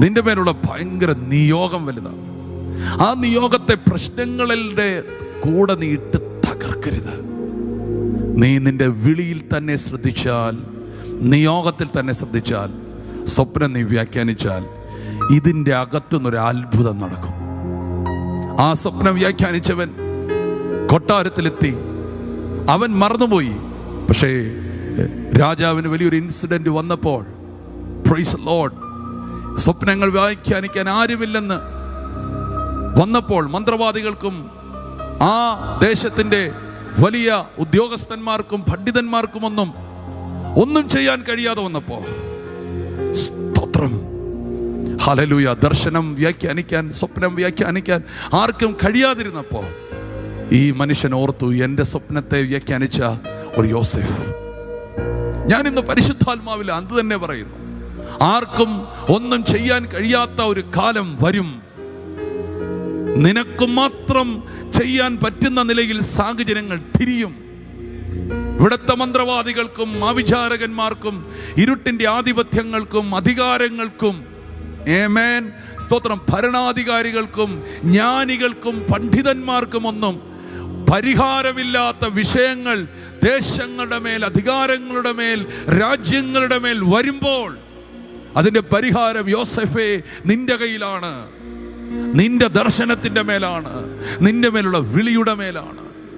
നിന്റെ മേലുള്ള ഭയങ്കര നിയോഗം വലുതാണ്. ആ നിയോഗത്തെ പ്രശ്നങ്ങളുടെ കൂടെ നീ ഇട്ട് തകർക്കരുത്. നീ നിന്റെ വിളിയിൽ തന്നെ ശ്രദ്ധിച്ചാൽ, നിയോഗത്തിൽ തന്നെ ശ്രദ്ധിച്ചാൽ, സ്വപ്നം നീ വ്യാഖ്യാനിച്ചാൽ, ഇതിൻ്റെ അകത്തുനിന്നൊരു അത്ഭുതം നടക്കും. ആ സ്വപ്നം വ്യാഖ്യാനിച്ചവൻ കൊട്ടാരത്തിലെത്തി. അവൻ മറന്നുപോയി. പക്ഷേ രാജാവിന് വലിയൊരു ഇൻസിഡന്റ് വന്നപ്പോൾ, പ്രൈസ് ദി ലോർഡ്, സ്വപ്നങ്ങൾ വ്യാഖ്യാനിക്കാൻ ആരുമില്ലെന്ന് വന്നപ്പോൾ മന്ത്രവാദികൾക്കും ആ ദേശത്തിൻ്റെ വലിയ ഉദ്യോഗസ്ഥന്മാർക്കും പണ്ഡിതന്മാർക്കും ഒന്നും ചെയ്യാൻ കഴിയാതെ വന്നപ്പോൾ, സ്തോത്രം, ഹല്ലേലൂയ, ദർശനം വ്യാഖ്യാനിക്കാൻ, സ്വപ്നം വ്യാഖ്യാനിക്കാൻ ആർക്കും കഴിയാതിരുന്നപ്പോൾ ഈ മനുഷ്യൻ ഓർത്തു, എൻ്റെ സ്വപ്നത്തെ വ്യാഖ്യാനിച്ച ഒരു യോസേഫ്. ഞാൻ ഇന്ന് പരിശുദ്ധാത്മാവിൽ അത് തന്നെ പറയുന്നു. ആർക്കും ഒന്നും ചെയ്യാൻ കഴിയാത്ത ഒരു കാലം വരും. നിനക്ക് മാത്രം ചെയ്യാൻ പറ്റുന്ന നിലയിൽ സാഹചര്യങ്ങൾ തിരിയും. ഇവിടുത്തെ മന്ത്രവാദികൾക്കും ആവിചാരകന്മാർക്കും ഇരുട്ടിന്റെ ആധിപത്യങ്ങൾക്കും അധികാരങ്ങൾക്കും, ആമേൻ, സ്തോത്രം, ഭരണാധികാരികൾക്കും ജ്ഞാനികൾക്കും പണ്ഡിതന്മാർക്കും പരിഹാരമില്ലാത്ത വിഷയങ്ങൾ ദേശങ്ങളുടെ മേൽ, അധികാരങ്ങളുടെ മേൽ, രാജ്യങ്ങളുടെ മേൽ വരുമ്പോൾ അതിൻ്റെ പരിഹാരം യോസേഫേ നിന്റെ കയ്യിലാണ്, നിന്റെ ദർശനത്തിൻ്റെ മേലാണ്, നിന്റെ മേലുള്ള വിളിയുടെ മേലാണ്.